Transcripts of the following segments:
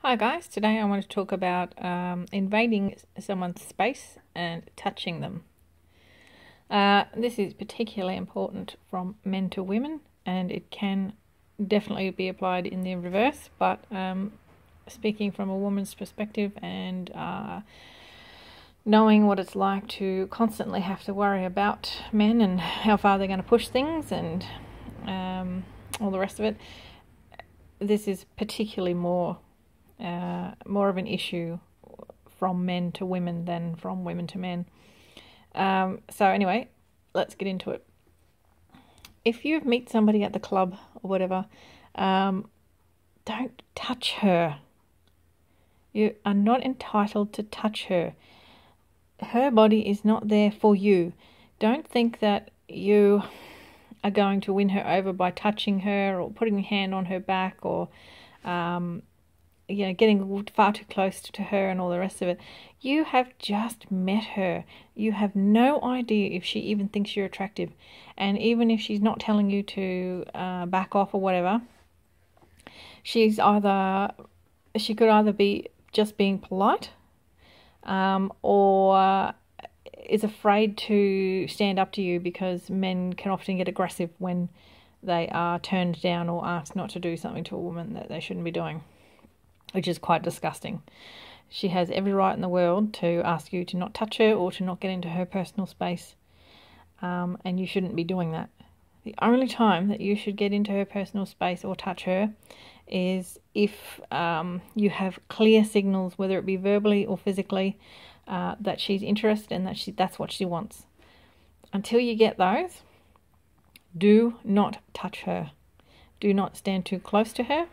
Hi guys, today I want to talk about invading someone's space and touching them. This is particularly important from men to women, and it can definitely be applied in the reverse, but speaking from a woman's perspective and knowing what it's like to constantly have to worry about men and how far they're going to push things and all the rest of it, this is particularly more of an issue from men to women than from women to men. So anyway, let's get into it. If you meet somebody at the club or whatever, don't touch her. You are not entitled to touch her. Her body is not there for you. Don't think that you are going to win her over by touching her or putting your hand on her back or getting far too close to her and all the rest of it. You have just met her. You have no idea if she even thinks you're attractive. And even if she's not telling you to back off or whatever, she could either be just being polite or is afraid to stand up to you, because men can often get aggressive when they are turned down or asked not to do something to a woman that they shouldn't be doing, which is quite disgusting. She has every right in the world to ask you to not touch her or to not get into her personal space, and you shouldn't be doing that. The only time that you should get into her personal space or touch her is if you have clear signals, whether it be verbally or physically, that she's interested and that's what she wants. Until you get those, do not touch her. Do not stand too close to her.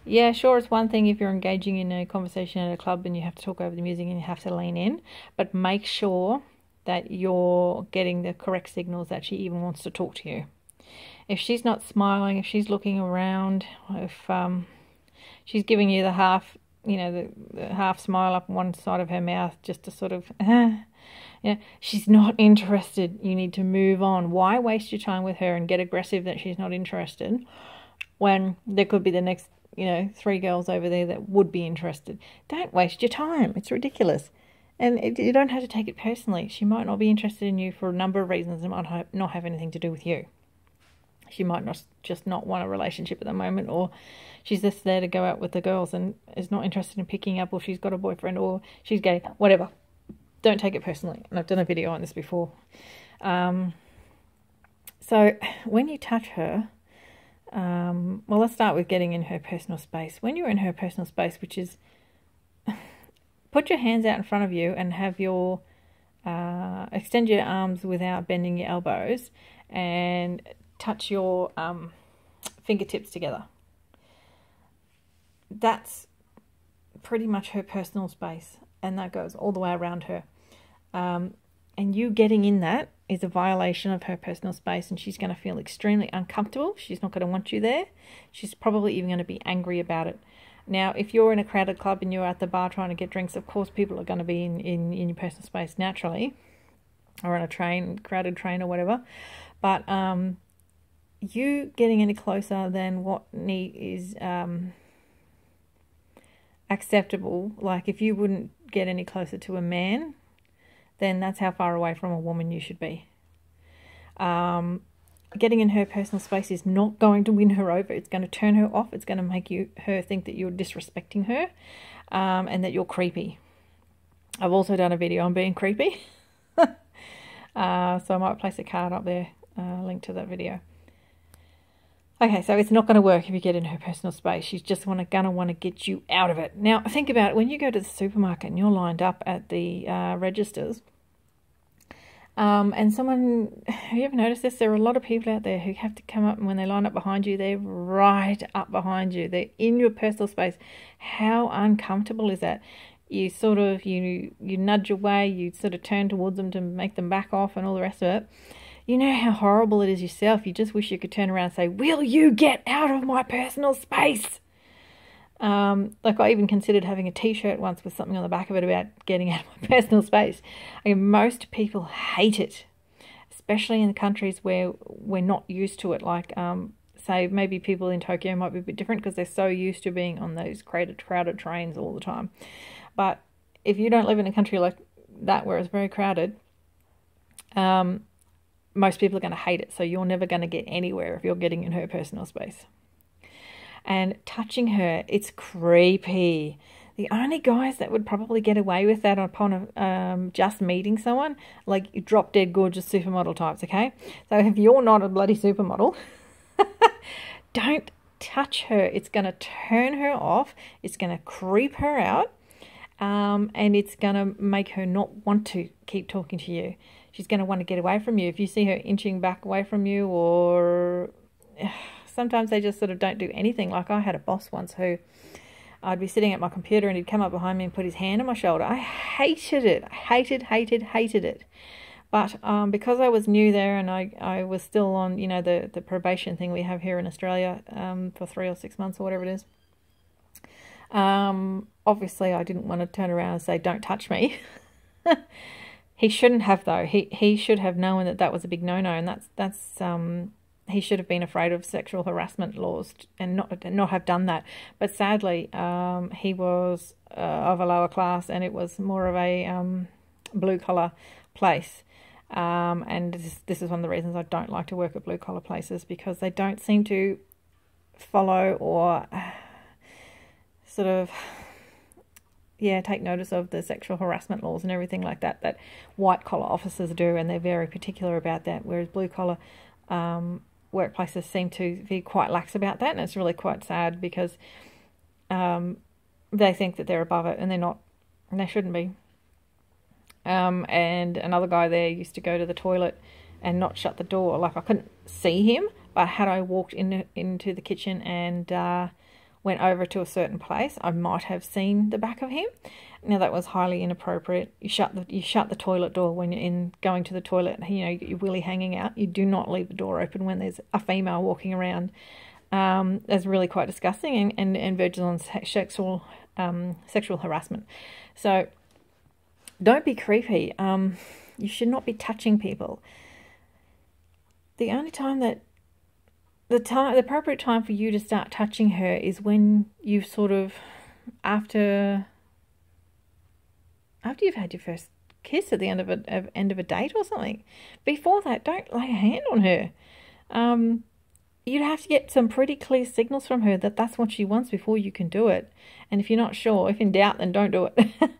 Yeah, sure, it's one thing if you're engaging in a conversation at a club and you have to talk over the music and you have to lean in, but make sure that you're getting the correct signals that she even wants to talk to you. If she's not smiling, if she's looking around, if she's giving you the half, the half smile up one side of her mouth just to sort of, she's not interested. You need to move on. Why waste your time with her and get aggressive that she's not interested when there could be the next 3 girls over there that would be interested? Don't waste your time. It's ridiculous. And you don't have to take it personally. She might not be interested in you for a number of reasons. It might not have anything to do with you. She might not want a relationship at the moment, or she's just there to go out with the girls and is not interested in picking up, or she's got a boyfriend, or she's gay, whatever. Don't take it personally. And I've done a video on this before. So when you touch her, let's start with getting in her personal space. When you're in her personal space, which is put your hands out in front of you and have your extend your arms without bending your elbows and touch your fingertips together. That's pretty much her personal space, and that goes all the way around her. And you getting in that is a violation of her personal space, and she's going to feel extremely uncomfortable. She's not going to want you there. She's probably even going to be angry about it. Now, if you're in a crowded club and you're at the bar trying to get drinks, of course people are going to be in your personal space naturally, or on a crowded train or whatever. But you getting any closer than what is acceptable, like if you wouldn't get any closer to a man, then that's how far away from a woman you should be. Getting in her personal space is not going to win her over. It's going to turn her off. It's going to make her think that you're disrespecting her, and that you're creepy. I've also done a video on being creepy. So I might place a card up there, link to that video. Okay, so it's not going to work if you get in her personal space. She's just going to want to get you out of it. Now, think about it. When you go to the supermarket and you're lined up at the registers, and have you ever noticed this? There are a lot of people out there who have to come up, and when they line up behind you, they're right up behind you. They're in your personal space. How uncomfortable is that? You sort of, you nudge away, you sort of turn towards them to make them back off and all the rest of it. You know how horrible it is yourself. You just wish you could turn around and say, "Will you get out of my personal space?" Like I even considered having a t-shirt once with something on the back of it about getting out of my personal space. Most people hate it, especially in the countries where we're not used to it, like say maybe people in Tokyo might be a bit different because they're so used to being on those crowded trains all the time. But if you don't live in a country like that where it's very crowded, most people are going to hate it. So you're never going to get anywhere if you're getting in her personal space. And touching her, it's creepy. The only guys that would probably get away with that upon just meeting someone, like drop dead gorgeous supermodel types, okay? So if you're not a bloody supermodel, don't touch her. It's going to turn her off. It's going to creep her out. And it's going to make her not want to keep talking to you. She's going to want to get away from you. If you see her inching back away from you, or sometimes they just sort of don't do anything. Like I had a boss once who I'd be sitting at my computer and he'd come up behind me and put his hand on my shoulder. I hated it. I hated it. But because I was new there and I was still on, you know, the probation thing we have here in Australia for 3 or 6 months or whatever it is. Obviously I didn't want to turn around and say, don't touch me. He shouldn't have, though. He should have known that was a big no-no, and that's he should have been afraid of sexual harassment laws and not have done that. But sadly, he was of a lower class, and it was more of a blue-collar place. And this is one of the reasons I don't like to work at blue-collar places, because they don't seem to follow or sort of take notice of the sexual harassment laws and everything like that white-collar officers do, and they're very particular about that, whereas blue-collar workplaces seem to be quite lax about that, and it's really quite sad because they think that they're above it, and they're not, and they shouldn't be. And another guy there used to go to the toilet and not shut the door. Like, I couldn't see him, but had I walked into the kitchen and went over to a certain place, I might have seen the back of him. Now, that was highly inappropriate. You shut the toilet door when you're going to the toilet. You know, you're willy hanging out. You do not leave the door open when there's a female walking around. That's really quite disgusting and verges on sexual harassment. So don't be creepy. You should not be touching people. The only time that the appropriate time for you to start touching her is when you've sort of after you've had your first kiss at the end of a date or something. Before that, don't lay a hand on her. You'd have to get some pretty clear signals from her that that's what she wants before you can do it. And if you're not sure, if in doubt, then don't do it.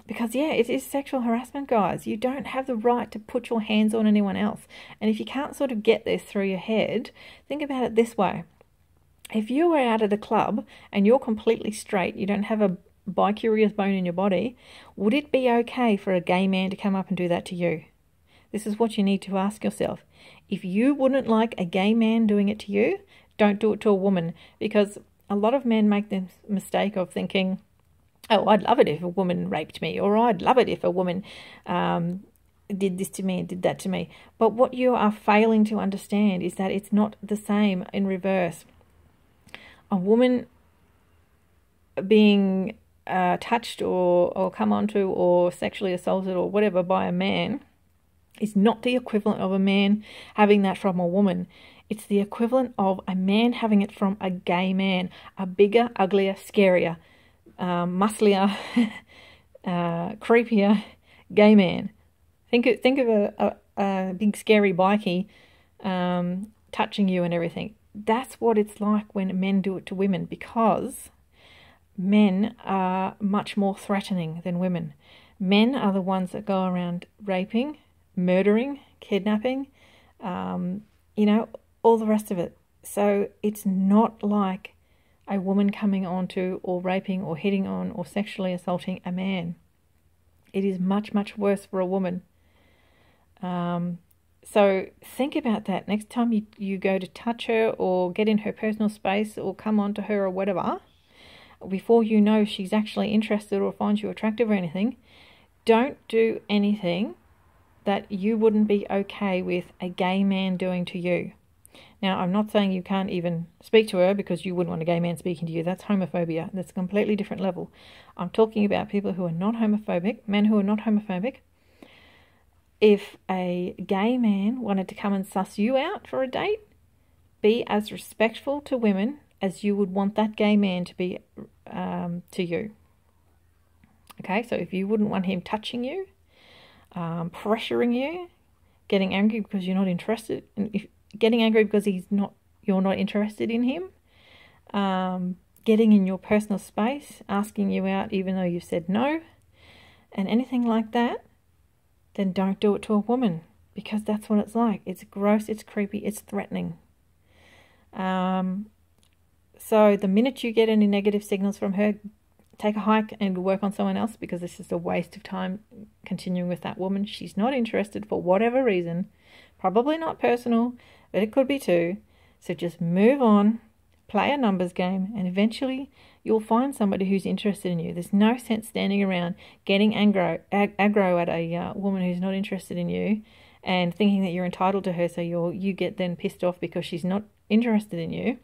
Because, it is sexual harassment, guys. You don't have the right to put your hands on anyone else. And if you can't sort of get this through your head, think about it this way. If you were out at a club and you're completely straight, you don't have a bi-curious bone in your body, would it be okay for a gay man to come up and do that to you? This is what you need to ask yourself. If you wouldn't like a gay man doing it to you, don't do it to a woman. Because a lot of men make the mistake of thinking, oh, I'd love it if a woman raped me, or I'd love it if a woman did this to me and did that to me. But what you are failing to understand is that it's not the same in reverse. A woman being touched or come onto or sexually assaulted or whatever by a man is not the equivalent of a man having that from a woman. It's the equivalent of a man having it from a gay man, a bigger, uglier, scarier, musclier, creepier gay man. Think of a big scary bikie touching you and everything. That's what it's like when men do it to women, because men are much more threatening than women. Men are the ones that go around raping, murdering, kidnapping, all the rest of it. So it's not like a woman coming onto or raping or hitting on or sexually assaulting a man. It is much, much worse for a woman. So think about that. Next time you go to touch her or get in her personal space or come onto her or whatever, before you know she's actually interested or finds you attractive or anything, don't do anything that you wouldn't be okay with a gay man doing to you. Now, I'm not saying you can't even speak to her because you wouldn't want a gay man speaking to you. That's homophobia. That's a completely different level. I'm talking about people who are not homophobic, men who are not homophobic. If a gay man wanted to come and suss you out for a date, be as respectful to women as you would want that gay man to be to you. Okay, so if you wouldn't want him touching you, pressuring you, getting angry because you're not interested, getting angry because you're not interested in him, getting in your personal space, asking you out even though you said no, and anything like that, then don't do it to a woman, because that's what it's like. It's gross, it's creepy, it's threatening. So the minute you get any negative signals from her, take a hike and work on someone else, because this is a waste of time continuing with that woman. She's not interested for whatever reason, probably not personal, but it could be too. So just move on, play a numbers game, and eventually you'll find somebody who's interested in you. There's no sense standing around getting aggro at a woman who's not interested in you and thinking that you're entitled to her, so you get then pissed off because she's not interested in you.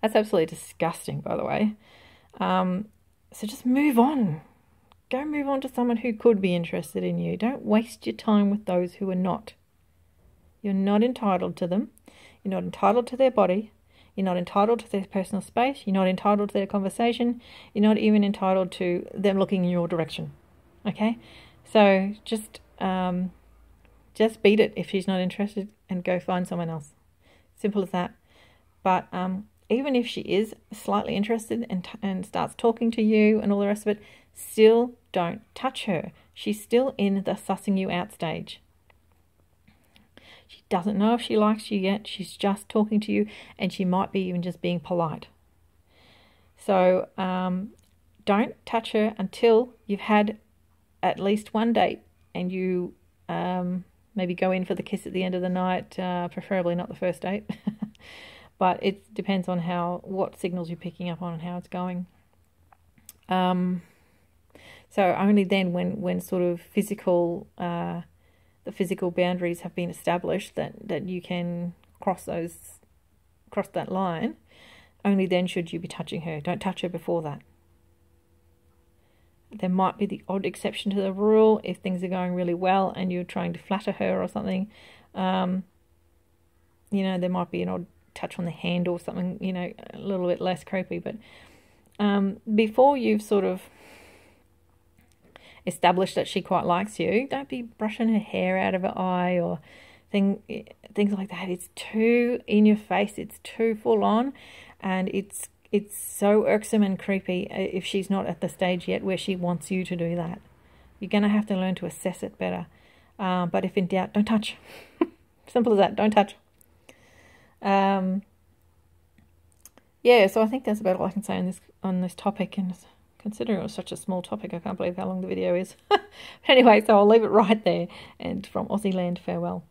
That's absolutely disgusting, by the way. So just move on. Go move on to someone who could be interested in you. Don't waste your time with those who are not. You're not entitled to them. You're not entitled to their body. You're not entitled to their personal space. You're not entitled to their conversation. You're not even entitled to them looking in your direction. Okay? So just beat it if she's not interested and go find someone else. Simple as that. But even if she is slightly interested and starts talking to you and all the rest of it, still don't touch her. She's still in the sussing you out stage. She doesn't know if she likes you yet. She's just talking to you, and she might be even just being polite. So don't touch her until you've had at least one date, and you maybe go in for the kiss at the end of the night, preferably not the first date. But it depends on what signals you're picking up on and how it's going. So only then, when sort of the physical boundaries have been established, that you can cross that line, only then should you be touching her. Don't touch her before that. There might be the odd exception to the rule if things are going really well and you're trying to flatter her or something. There might be an odd touch on the hand or something, a little bit less creepy. But before you've sort of established that she quite likes you, don't be brushing her hair out of her eye or things like that. It's too in your face. It's too full on, and it's so irksome and creepy if she's not at the stage yet where she wants you to do that. You're going to have to learn to assess it better. But if in doubt, don't touch. Simple as that. Don't touch. So I think that's about all I can say on this topic, and considering it was such a small topic, I can't believe how long the video is. Anyway, so I'll leave it right there, and from Aussie Land, farewell.